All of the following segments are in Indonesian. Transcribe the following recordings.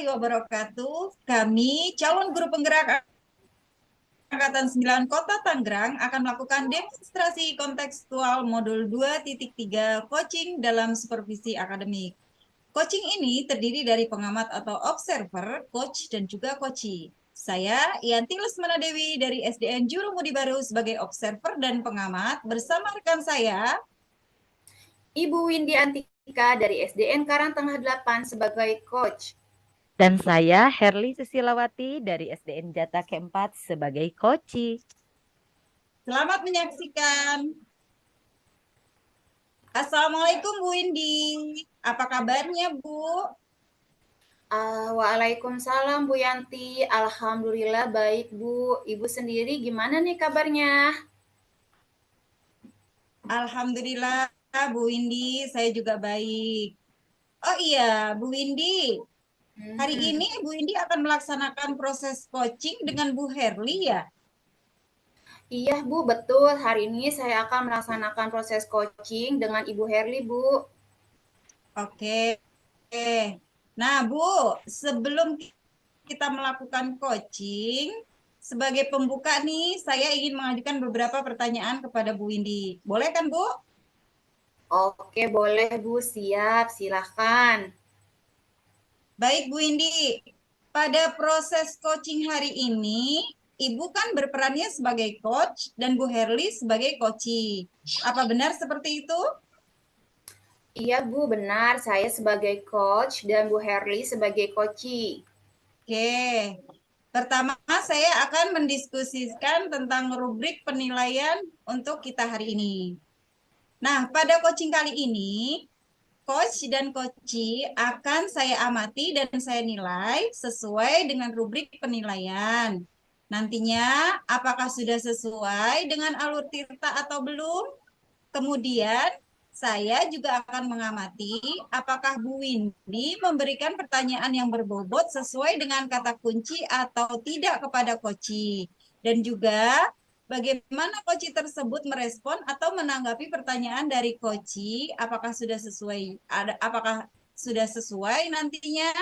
warahmatullahi wabarakatuh. Kami calon guru penggerak Angkatan 9 Kota Tangerang akan melakukan demonstrasi kontekstual modul 2.3 coaching dalam supervisi akademik. Coaching ini terdiri dari pengamat atau observer, coach, dan juga coachee. Saya, Yanti Lesmana Dewi dari SDN Jurumudi Baru sebagai observer dan pengamat bersama rekan saya, Ibu Windy Antika dari SDN Karangtengah 8 sebagai coach. Dan saya, Herli Susilawati dari SDN Jata Keempat sebagai coachee. Selamat menyaksikan. Assalamualaikum Bu Windy. Apa kabarnya Bu? Waalaikumsalam Bu Yanti. Alhamdulillah baik Bu. Ibu sendiri gimana nih kabarnya? Alhamdulillah Bu Windy, saya juga baik. Oh iya, Bu Windy. Hari ini Bu Windy akan melaksanakan proses coaching dengan Bu Herli ya? Iya Bu, betul. Hari ini saya akan melaksanakan proses coaching dengan Ibu Herli Bu. Oke. Nah Bu, sebelum kita melakukan coaching, sebagai pembuka nih, saya ingin mengajukan beberapa pertanyaan kepada Bu Windy. Boleh kan Bu? Oke, boleh Bu. Siap, silahkan. Baik Bu Windy, pada proses coaching hari ini, Ibu kan berperannya sebagai coach dan Bu Herli sebagai coachee. Apa benar seperti itu? Iya Bu, benar. Saya sebagai coach dan Bu Herli sebagai coachee. Oke. Pertama, saya akan mendiskusikan tentang rubrik penilaian untuk kita hari ini. Nah, pada coaching kali ini, coach dan coachee akan saya amati dan saya nilai sesuai dengan rubrik penilaian. Nantinya, apakah sudah sesuai dengan alur tirta atau belum? Kemudian, saya juga akan mengamati apakah Bu Windy memberikan pertanyaan yang berbobot sesuai dengan kata kunci atau tidak kepada coachee. Dan juga bagaimana coachee tersebut merespon atau menanggapi pertanyaan dari coachee, apakah sudah sesuai nantinya.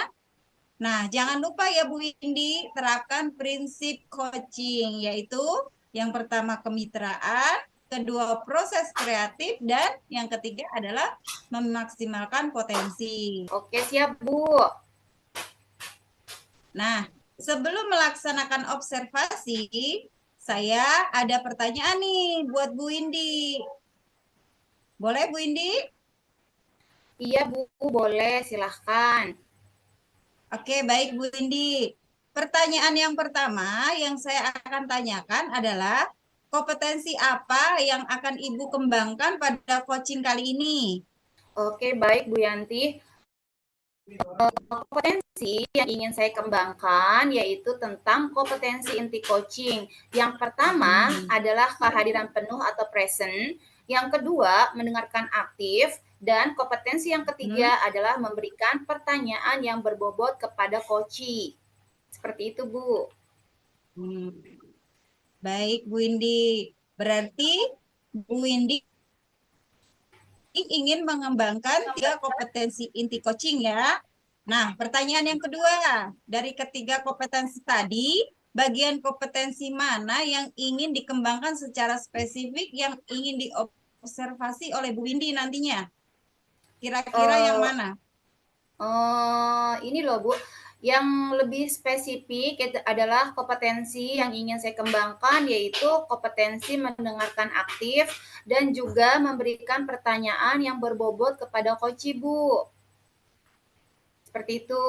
Nah, jangan lupa ya Bu Windy, terapkan prinsip coaching, yaitu yang pertama kemitraan, kedua proses kreatif, dan yang ketiga adalah memaksimalkan potensi. Oke, siap Bu. Nah, sebelum melaksanakan observasi, saya ada pertanyaan nih buat Bu Windy. Boleh Bu Windy? Iya Bu, boleh. Silahkan. Oke, baik Bu Windy. Pertanyaan yang pertama yang saya akan tanyakan adalah kompetensi apa yang akan Ibu kembangkan pada coaching kali ini? Oke, baik Bu Yanti. Kompetensi yang ingin saya kembangkan yaitu tentang kompetensi inti coaching. Yang pertama adalah kehadiran penuh atau present. Yang kedua, mendengarkan aktif. Dan kompetensi yang ketiga adalah memberikan pertanyaan yang berbobot kepada coachee. Seperti itu, Bu. Baik, Bu Windy. Berarti Bu Windy ingin mengembangkan 3 kompetensi inti coaching ya. Nah, pertanyaan yang kedua, dari ketiga kompetensi tadi, bagian kompetensi mana yang ingin dikembangkan secara spesifik yang ingin diobservasi oleh Bu Windy nantinya? Kira-kira yang mana? Ini loh Bu, yang lebih spesifik adalah kompetensi yang ingin saya kembangkan yaitu kompetensi mendengarkan aktif dan juga memberikan pertanyaan yang berbobot kepada coachee Bu. Seperti itu.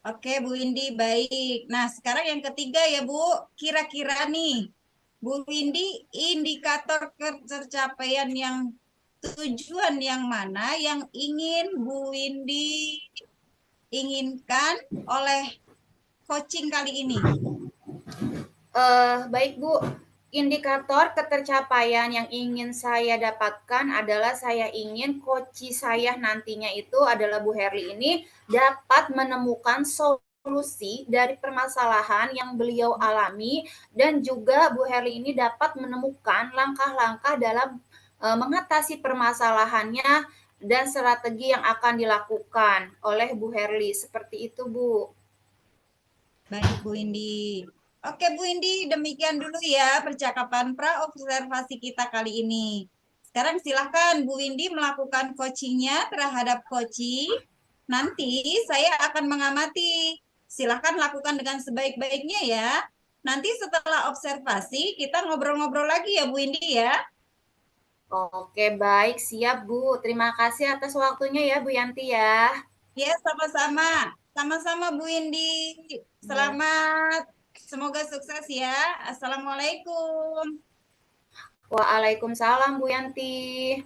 Oke, Bu Windy, baik. Nah, sekarang yang ketiga ya Bu, kira-kira nih, Bu Windy, indikator tercapaian yang tujuan yang mana yang ingin Bu Windy inginkan oleh coaching kali ini? Baik Bu, indikator ketercapaian yang ingin saya dapatkan adalah saya ingin coachee saya nantinya itu adalah Bu Herli ini dapat menemukan solusi dari permasalahan yang beliau alami dan juga Bu Herli ini dapat menemukan langkah-langkah dalam mengatasi permasalahannya dan strategi yang akan dilakukan oleh Bu Herli. Seperti itu, Bu. Baik, Bu Indi. Oke, Bu Indi, demikian dulu ya percakapan pra-observasi kita kali ini. Sekarang silahkan Bu Indi melakukan coachingnya terhadap coaching. Nanti saya akan mengamati. Silahkan lakukan dengan sebaik-baiknya ya. Nanti setelah observasi, kita ngobrol-ngobrol lagi ya, Bu Indi ya. Oke, baik. Siap, Bu. Terima kasih atas waktunya ya, Bu Yanti ya. Ya, sama-sama. Sama-sama, Bu Indi. Ya. Selamat. Semoga sukses ya. Assalamualaikum. Waalaikumsalam, Bu Yanti.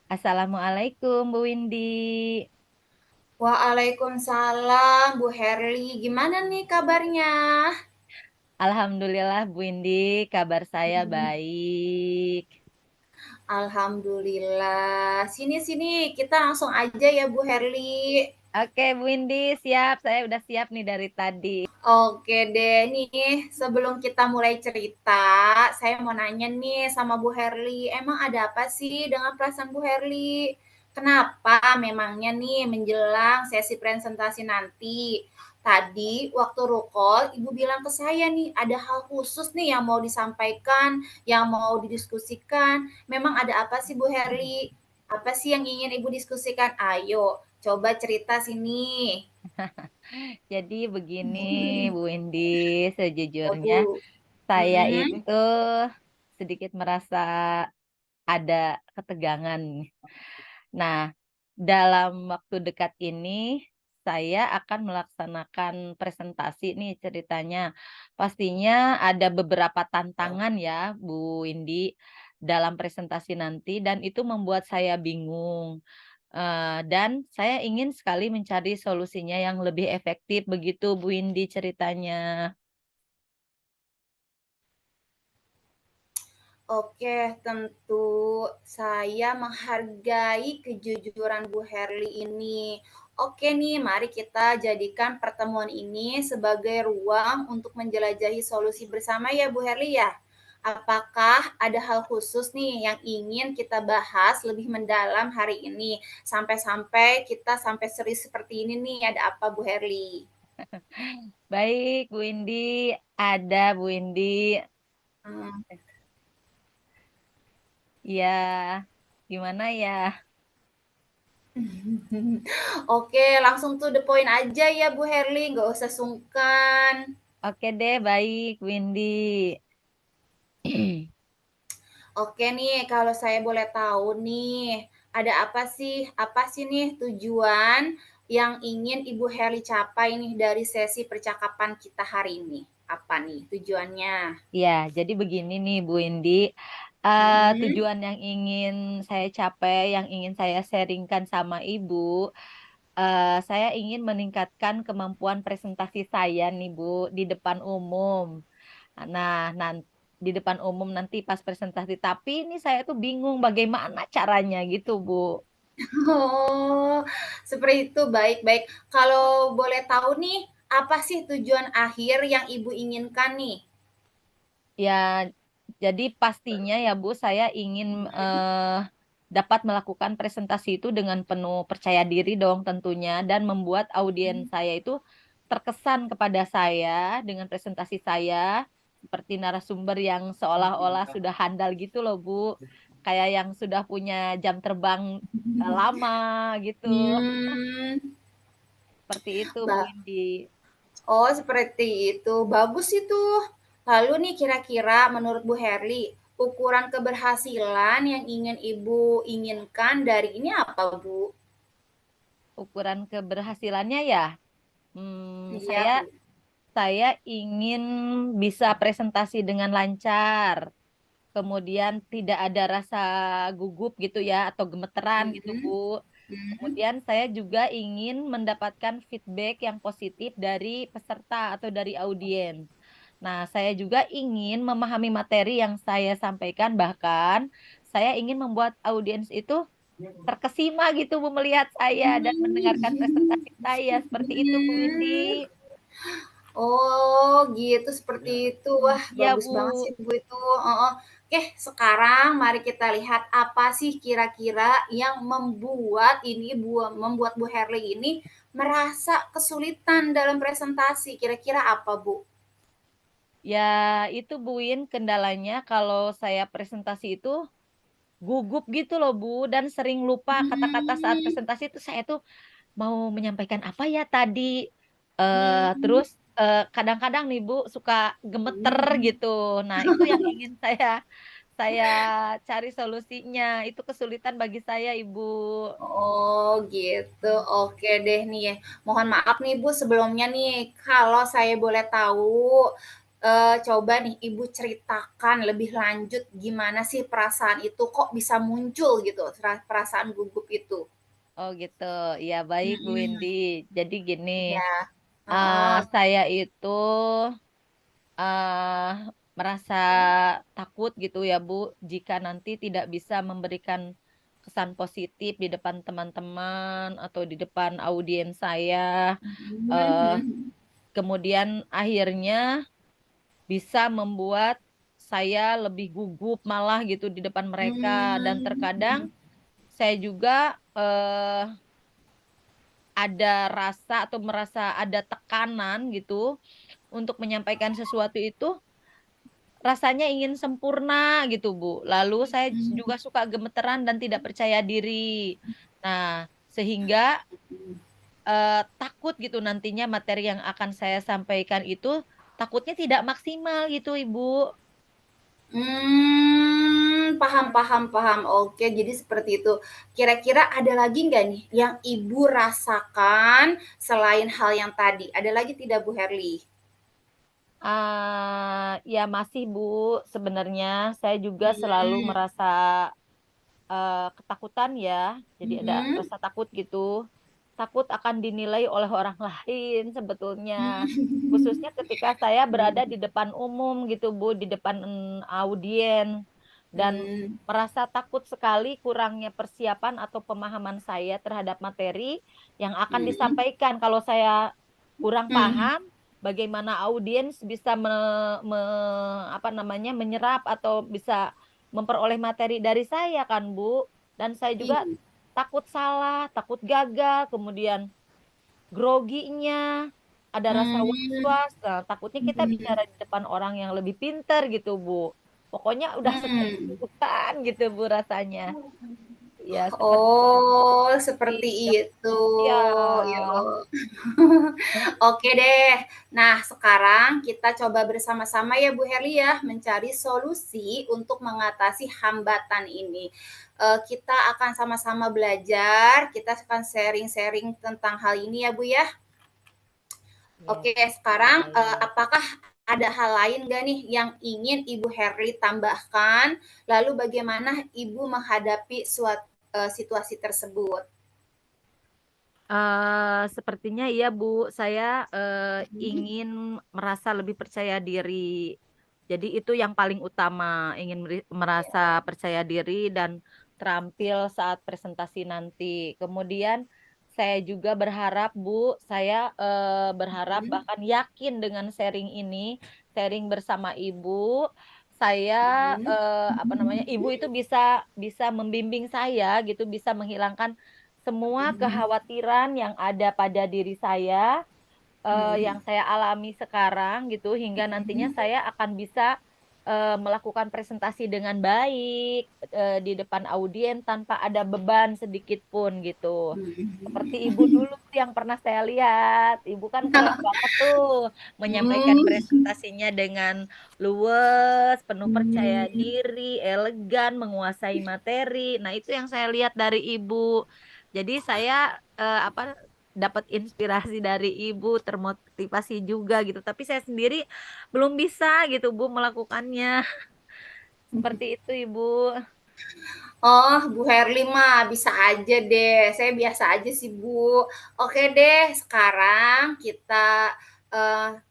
Assalamualaikum Bu Windy. Waalaikumsalam, Bu Herli. Gimana nih kabarnya? Alhamdulillah Bu Windy, kabar saya baik. Alhamdulillah. Sini-sini, kita langsung aja ya, Bu Herli. Oke Bu Windy, siap. Saya udah siap nih dari tadi. Oke deh, nih sebelum kita mulai cerita, saya mau nanya nih sama Bu Herli, emang ada apa sih dengan perasaan Bu Herli? Kenapa memangnya nih menjelang sesi presentasi nanti? Tadi waktu rukol, Ibu bilang ke saya nih, ada hal khusus nih yang mau disampaikan, yang mau didiskusikan. Memang ada apa sih Bu Herli? Apa sih yang ingin Ibu diskusikan? Ayo, coba cerita sini. Jadi begini Bu Windy, Ya, sejujurnya Bu. saya Mm-mm. itu sedikit merasa ada ketegangan. Nah, dalam waktu dekat ini saya akan melaksanakan presentasi nih ceritanya. Pastinya ada beberapa tantangan ya, Bu Windy, dalam presentasi nanti dan itu membuat saya bingung. Dan saya ingin sekali mencari solusinya yang lebih efektif begitu Bu Windy ceritanya. Oke, tentu saya menghargai kejujuran Bu Herli ini. Oke nih, mari kita jadikan pertemuan ini sebagai ruang untuk menjelajahi solusi bersama ya Bu Herli ya. Apakah ada hal khusus nih yang ingin kita bahas lebih mendalam hari ini? Sampai-sampai kita sampai serius seperti ini nih, ada apa Bu Herli? Baik Bu Windy, ada Bu Windy. Hmm. Ya, gimana ya? Oke, langsung to the point aja ya Bu Herli, nggak usah sungkan. Oke deh, baik Windy. Oke nih, kalau saya boleh tahu nih, ada apa sih nih tujuan yang ingin Ibu Herli capai nih dari sesi percakapan kita hari ini? Apa nih tujuannya? Ya, jadi begini nih Bu Indi, Mm-mm. tujuan yang ingin saya capai, yang ingin saya sharingkan sama Ibu, saya ingin meningkatkan kemampuan presentasi saya nih Bu di depan umum. Nah, nanti di depan umum nanti pas presentasi, tapi ini saya tuh bingung bagaimana caranya gitu Bu. Oh, seperti itu. Baik-baik. Kalau boleh tahu nih, apa sih tujuan akhir yang Ibu inginkan nih? Ya, jadi pastinya ya Bu, saya ingin dapat melakukan presentasi itu dengan penuh percaya diri dong tentunya dan membuat audiens saya itu terkesan kepada saya dengan presentasi saya seperti narasumber yang seolah-olah sudah handal gitu loh Bu, kayak yang sudah punya jam terbang lama gitu, Hmm, seperti itu Bu ba- Indi. oh seperti itu. Bagus itu. Lalu nih kira-kira menurut Bu Herli, ukuran keberhasilan yang ingin Ibu inginkan dari ini apa, Bu? Ukuran keberhasilannya ya, Iya, saya Bu. Saya ingin bisa presentasi dengan lancar, kemudian tidak ada rasa gugup gitu ya atau gemeteran gitu Bu. Mhm, mhm. Kemudian saya juga ingin mendapatkan feedback yang positif dari peserta atau dari audiens. Nah, saya juga ingin memahami materi yang saya sampaikan, bahkan saya ingin membuat audiens itu terkesima gitu Bu melihat saya dan mendengarkan presentasi saya. Seperti itu Bu Windy. Hmm. Oh, gitu seperti itu. Wah, Iya bagus Bu. banget sih Bu itu. Heeh. Oke, sekarang mari kita lihat apa sih kira-kira yang membuat Bu Herli ini merasa kesulitan dalam presentasi. Kira-kira apa, Bu? Ya, itu Bu Win kendalanya kalau saya presentasi itu gugup gitu loh Bu, dan sering lupa kata-kata saat Hmm, presentasi itu saya tuh mau menyampaikan apa ya tadi. hmm, Terus kadang-kadang nih Bu suka gemeter hmm. gitu. Nah, itu yang ingin saya cari solusinya. Itu kesulitan bagi saya, Ibu. Oh gitu, oke deh nih ya. Mohon maaf nih Bu sebelumnya nih, kalau saya boleh tahu, coba nih Ibu ceritakan lebih lanjut gimana sih perasaan itu kok bisa muncul gitu, perasaan gugup itu? Oh gitu. Ya baik Bu Mhm, Windy. Jadi gini, iya, heeh, saya itu eh merasa takut gitu ya Bu, jika nanti tidak bisa memberikan kesan positif di depan teman-teman atau di depan audiens saya. mhm eh mhm, Kemudian akhirnya bisa membuat saya lebih gugup malah gitu di depan mereka, dan terkadang mmm, saya juga ada rasa atau merasa ada tekanan gitu untuk menyampaikan sesuatu itu, rasanya ingin sempurna gitu, Bu. Lalu saya mhm, juga suka gemeteran dan tidak percaya diri. Nah, sehingga takut gitu nantinya materi yang akan saya sampaikan itu takutnya tidak maksimal gitu, Ibu. paham paham paham. Oke, jadi seperti itu. Kira-kira ada lagi nggak nih yang Ibu rasakan selain hal yang tadi? Ada lagi tidak Bu Herli? Ya masih, Bu. Sebenarnya saya juga selalu Mmm, merasa ketakutan ya. Jadi ada mhm, rasa takut gitu. Takut akan dinilai oleh orang lain sebetulnya. Khususnya ketika saya berada mmm, di depan umum gitu, Bu, di depan audiens, dan mmm, merasa takut sekali kurangnya persiapan atau pemahaman saya terhadap materi yang akan mhm, disampaikan. Kalau saya kurang mhm, paham, bagaimana audiens bisa apa namanya menyerap atau bisa memperoleh materi dari saya kan, Bu. Dan saya juga iya, takut salah, takut gagal, kemudian groginya, ada rasa mmm, was-was. Nah, takutnya kita mhm, bicara di depan orang yang lebih pinter gitu, Bu. Pokoknya udah mmm. stres-stresan gitu, Bu, rasanya. Ya, seperti Oh, seperti itu. itu. Ya. Ya Oke deh. Nah, sekarang kita coba bersama-sama ya Bu Herli ya, mencari solusi untuk mengatasi hambatan ini. Kita akan sama-sama belajar, kita akan sharing-sharing tentang hal ini ya Bu ya. Ya, Oke, sekarang baik. apakah ada hal lain nggak nih yang ingin Ibu Herli tambahkan? Lalu bagaimana Ibu menghadapi situasi tersebut? Sepertinya iya Bu, saya Mhm. ingin merasa lebih percaya diri. Jadi itu yang paling utama, ingin merasa percaya diri dan terampil saat presentasi nanti. Kemudian saya juga berharap Bu, saya berharap Mhm. bahkan yakin dengan sharing ini, sharing bersama Ibu, saya Mhm. apa namanya, Ibu itu bisa bisa membimbing saya gitu, bisa menghilangkan semua Mhm. kekhawatiran yang ada pada diri saya, yang Mhm. saya alami sekarang gitu, hingga nantinya Mhm. saya akan bisa melakukan presentasi dengan baik di depan audiens tanpa ada beban sedikit pun gitu. Seperti ibu Mhm. dulu yang pernah saya lihat, ibu kan keren banget tuh menyampaikan Mmm, presentasinya dengan luwes, penuh percaya mmm, diri, elegan, menguasai materi. Nah, itu yang saya lihat dari ibu. Jadi saya apa dapat inspirasi dari ibu, termotivasi juga gitu. Tapi saya sendiri belum bisa gitu Bu melakukannya. Seperti itu Ibu. oh, Bu Herli mah bisa aja deh, saya biasa aja sih, Bu. Oke deh, sekarang kita,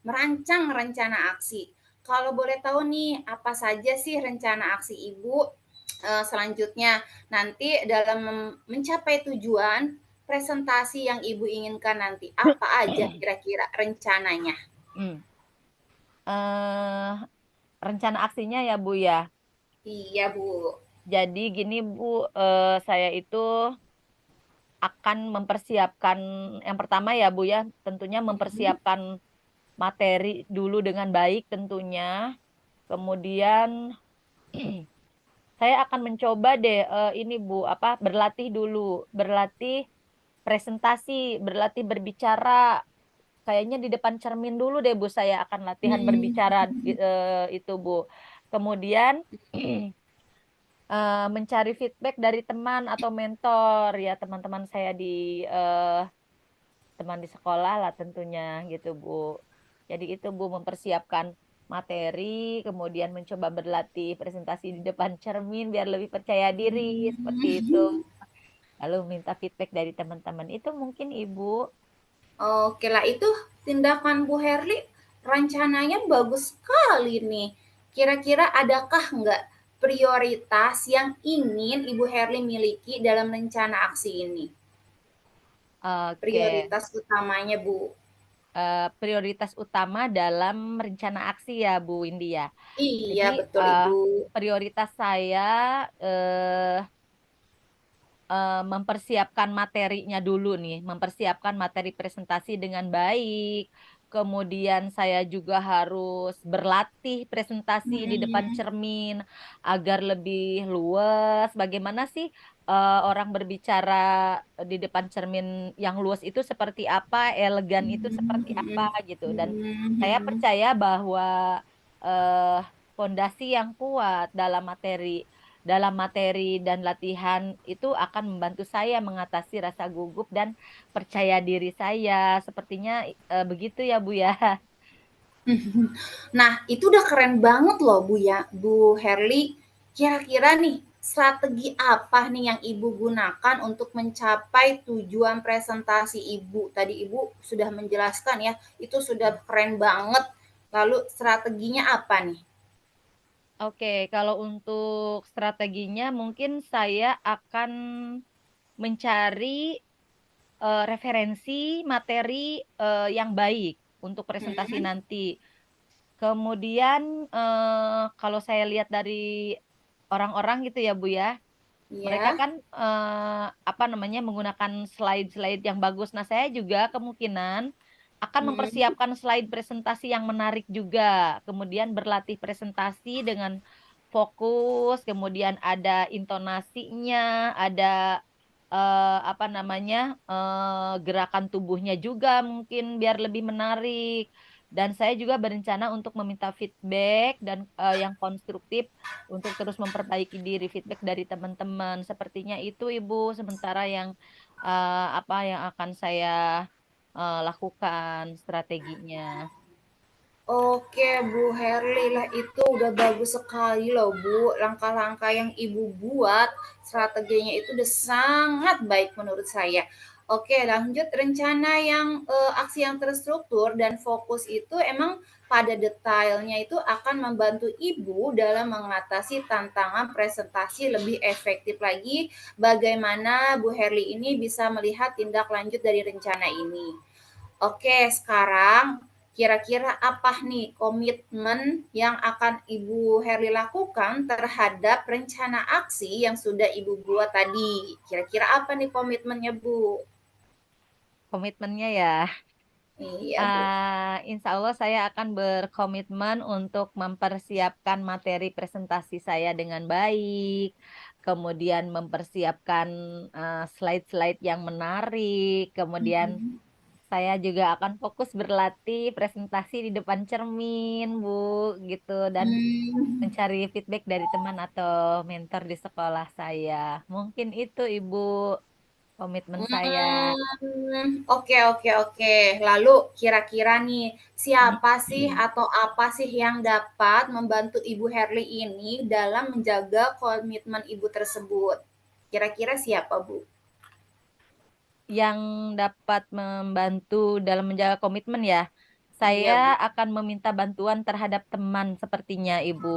merancang rencana aksi. Kalau boleh tahu nih, apa saja sih rencana aksi Ibu, selanjutnya? Nanti dalam mencapai tujuan presentasi yang Ibu inginkan nanti, apa aja kira-kira rencananya? Hmm. eh Rencana aksinya ya Bu ya. Iya, Bu. Jadi gini Bu, saya itu akan mempersiapkan yang pertama ya Bu ya, tentunya Mhm. mempersiapkan materi dulu dengan baik tentunya. Kemudian saya akan mencoba deh ini Bu, apa berlatih dulu, berlatih presentasi, berlatih berbicara. Kayaknya di depan cermin dulu deh Bu, saya akan latihan berbicara Hmm. itu Bu. Kemudian mencari feedback dari teman atau mentor ya teman-teman saya teman di sekolah lah tentunya gitu Bu. Jadi itu Bu mempersiapkan materi, kemudian mencoba berlatih presentasi di depan cermin biar lebih percaya diri seperti itu. Hmm. Lalu minta feedback dari teman-teman. Itu mungkin Ibu. Oke lah, itu tindakan Bu Herli rencananya bagus sekali nih. Kira-kira adakah nggak prioritas yang ingin Ibu Herli miliki dalam rencana aksi ini? Oke. Prioritas utamanya, Bu. Prioritas utama dalam rencana aksi ya Bu Windy ya. Iya, Jadi betul eh, Ibu. prioritas saya eh, mempersiapkan materinya dulu nih, mempersiapkan materi presentasi dengan baik. Kemudian saya juga harus berlatih presentasi di depan Mhm, cermin agar lebih luas. Bagaimana sih orang berbicara di depan cermin yang luas itu seperti apa, elegan itu seperti apa mhm, gitu. Dan mhm, saya mhm. percaya bahwa eh, fondasi yang kuat dalam materi dan latihan itu akan membantu saya mengatasi rasa gugup dan percaya diri saya. Sepertinya begitu ya, Bu ya. Nah, itu udah keren banget loh Bu ya, Bu Herli. Kira-kira nih, strategi apa nih yang Ibu gunakan untuk mencapai tujuan presentasi Ibu? Tadi Ibu sudah menjelaskan ya, itu sudah keren banget. Lalu strateginya apa nih? Oke, kalau untuk strateginya mungkin saya akan mencari referensi materi yang baik untuk presentasi Mhm, nanti. Kemudian kalau saya lihat dari orang-orang gitu ya, Bu ya, mereka iya. kan apa namanya menggunakan slide-slide yang bagus. Nah, saya juga kemungkinan akan Mhm, mempersiapkan slide presentasi yang menarik juga. Kemudian berlatih presentasi dengan fokus, kemudian ada intonasinya, ada apa namanya gerakan tubuhnya juga mungkin biar lebih menarik. Dan saya juga berencana untuk meminta feedback dan yang konstruktif untuk terus memperbaiki diri, feedback dari teman-teman. Sepertinya itu Ibu sementara yang apa yang akan saya lakukan strateginya. Oke, Bu Herli lah itu udah bagus sekali loh Bu. Langkah-langkah yang Ibu buat, strateginya itu udah sangat baik menurut saya. Oke, lanjut rencana yang aksi yang terstruktur dan fokus itu emang pada detailnya itu akan membantu Ibu dalam mengatasi tantangan presentasi lebih efektif lagi. Bagaimana Bu Herli ini bisa melihat tindak lanjut dari rencana ini. Oke, sekarang kira-kira apa nih komitmen yang akan Ibu Herli lakukan terhadap rencana aksi yang sudah Ibu buat tadi? Kira-kira apa nih komitmennya, Bu? Komitmennya ya. Iya, Bu. Insya Allah saya akan berkomitmen untuk mempersiapkan materi presentasi saya dengan baik, kemudian mempersiapkan slide-slide yang menarik, kemudian Mhm. saya juga akan fokus berlatih presentasi di depan cermin, Bu, gitu, dan Hmm. mencari feedback dari teman atau mentor di sekolah saya. Mungkin itu, Ibu, komitmen saya. Oke, oke, oke. Lalu kira-kira nih, siapa sih Hmm. atau apa sih yang dapat membantu Ibu Herli ini dalam menjaga komitmen Ibu tersebut? Kira-kira siapa, Bu? Yang dapat membantu dalam menjaga komitmen ya, Iya, saya Bu. akan meminta bantuan terhadap teman sepertinya, Ibu.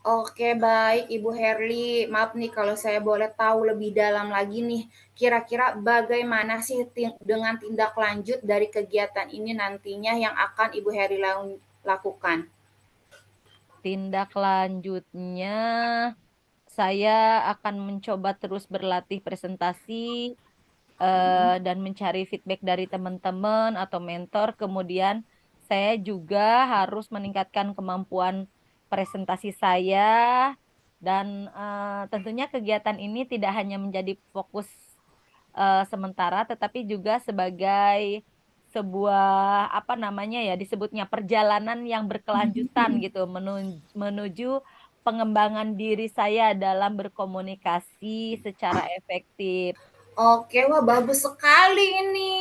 Oke, baik Ibu Herli. Maaf nih kalau saya boleh tahu lebih dalam lagi nih, kira-kira bagaimana sih dengan tindak lanjut dari kegiatan ini nantinya yang akan Ibu Herli lakukan? Tindak lanjutnya, saya akan mencoba terus berlatih presentasi dan mencari feedback dari teman-teman atau mentor. Kemudian saya juga harus meningkatkan kemampuan presentasi saya dan tentunya kegiatan ini tidak hanya menjadi fokus sementara, tetapi juga sebagai sebuah apa namanya ya disebutnya perjalanan yang berkelanjutan gitu menuju pengembangan diri saya dalam berkomunikasi secara efektif. Oke, wah bagus sekali ini.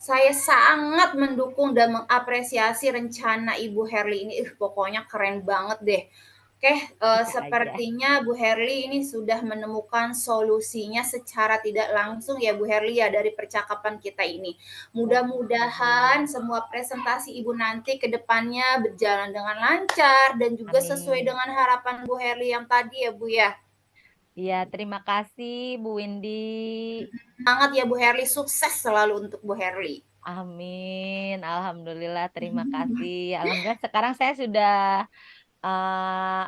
Saya sangat mendukung dan mengapresiasi rencana Ibu Herli ini. Pokoknya keren banget deh. Oke, Bisa aja. sepertinya Bu Herli ini sudah menemukan solusinya secara tidak langsung ya Bu Herli ya dari percakapan kita ini. Mudah-mudahan semua presentasi Ibu nanti ke depannya berjalan dengan lancar dan juga sesuai Amin. dengan harapan Bu Herli yang tadi ya Bu ya. Iya, terima kasih Bu Windy. Semangat ya Bu Herli, sukses selalu untuk Bu Herli. Amin. Alhamdulillah, terima kasih. Alhamdulillah sekarang saya sudah eh,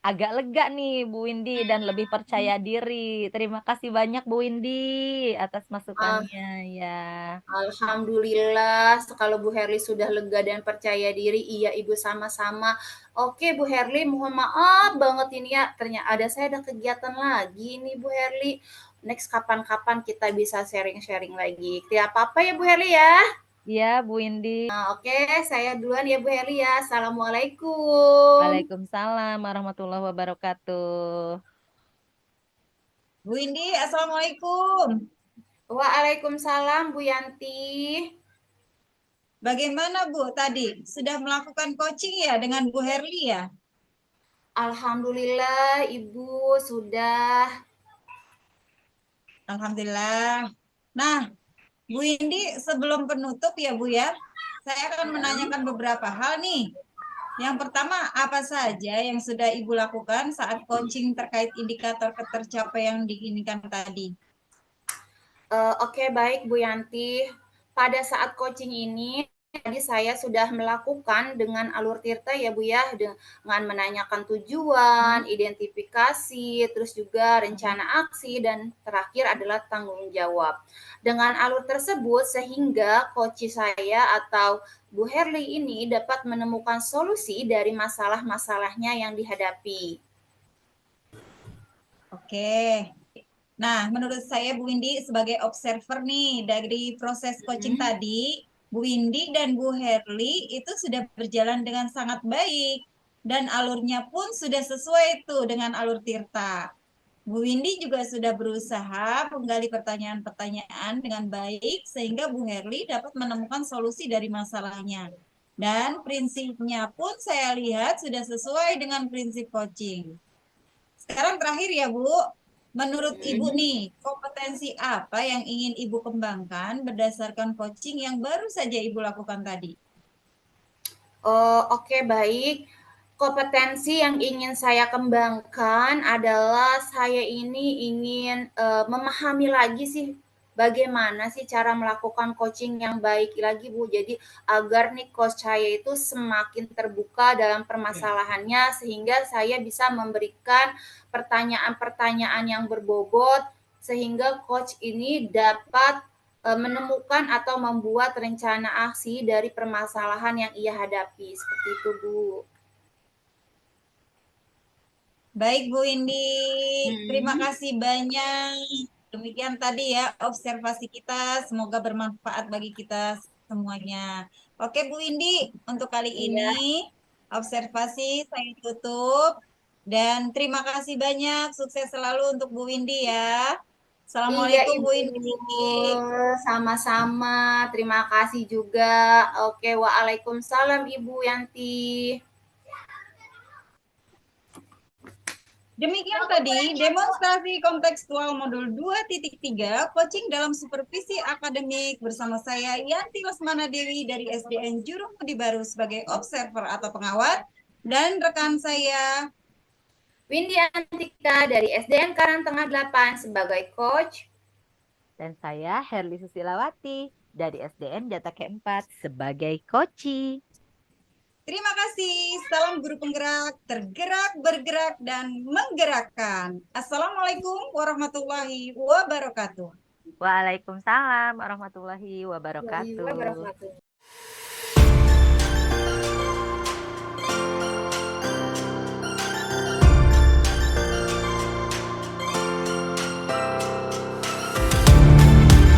agak lega nih Bu Windy dan lebih percaya diri. Terima kasih banyak Bu Windy atas Ah, masukannya ya. Alhamdulillah, kalau Bu Herli sudah lega dan percaya diri, iya Ibu sama-sama. Oke Bu Herli, mohon maaf banget ini ya, ternyata saya ada kegiatan lagi nih Bu Herli. Next kapan-kapan kita bisa sharing-sharing lagi. Tidak apa-apa ya Bu Herli ya. Iya, Bu Windy. Oke, saya duluan ya Bu Herli ya. Assalamualaikum. Waalaikumsalam warahmatullahi wabarakatuh. Bu Indi, Assalamualaikum. Waalaikumsalam Bu Yanti. Bagaimana Bu tadi? Sudah melakukan coaching ya dengan Bu Herli ya? Alhamdulillah Ibu sudah. Alhamdulillah. Nah, Bu Indi, sebelum penutup ya Bu ya, saya akan menanyakan beberapa hal nih. Yang pertama, apa saja yang sudah Ibu lakukan saat coaching terkait indikator ketercapaian yang diinginkan tadi? Oke, baik Bu Yanti. Pada saat coaching ini, tadi saya sudah melakukan dengan alur tirta ya Bu ya, dengan menanyakan tujuan, identifikasi, terus juga rencana aksi, dan terakhir adalah tanggung jawab. Dengan alur tersebut, sehingga coach saya atau Bu Herli ini dapat menemukan solusi dari masalah-masalahnya yang dihadapi. Oke. Nah, menurut saya Bu Windy sebagai observer nih dari proses coaching tadi, Bu Windy dan Bu Herli itu sudah berjalan dengan sangat baik dan alurnya pun sudah sesuai tuh dengan alur Tirta. Bu Windy juga sudah berusaha menggali pertanyaan-pertanyaan dengan baik sehingga Bu Herli dapat menemukan solusi dari masalahnya. Dan prinsipnya pun saya lihat sudah sesuai dengan prinsip coaching. Sekarang terakhir ya Bu, menurut Ibu nih, kompetensi apa yang ingin Ibu kembangkan berdasarkan coaching yang baru saja Ibu lakukan tadi? Oke, baik. Kompetensi yang ingin saya kembangkan adalah saya ini ingin memahami lagi sih bagaimana sih cara melakukan coaching yang baik lagi Bu. Jadi agar nih coach saya itu semakin terbuka dalam permasalahannya sehingga saya bisa memberikan pertanyaan-pertanyaan yang berbobot sehingga coach ini dapat menemukan atau membuat rencana aksi dari permasalahan yang ia hadapi. Seperti itu, Bu. Baik Bu Indi, terima kasih banyak. Demikian tadi ya observasi kita, semoga bermanfaat bagi kita semuanya. Oke Bu Indi, untuk kali Iya, ini observasi saya tutup dan terima kasih banyak, sukses selalu untuk Bu Indi ya. iya Assalamualaikum Bu Ibu. Indi. Sama-sama. Terima kasih juga. Oke, Waalaikumsalam Ibu Yanti. Demikian tadi demonstrasi kontekstual modul 2.3 coaching dalam supervisi akademik bersama saya Yanti Lesmana Dewi dari SDN Jurumudi Baru sebagai observer atau pengawat dan rekan saya Windy Antika dari SDN Karangtengah 8 sebagai coach. Dan saya Herli Susilawati dari SDN Jatake 4 sebagai coachee. Terima kasih. Salam guru penggerak, tergerak, bergerak, dan menggerakkan. Assalamualaikum warahmatullahi wabarakatuh. Waalaikumsalam warahmatullahi wabarakatuh. Wabarakatuh.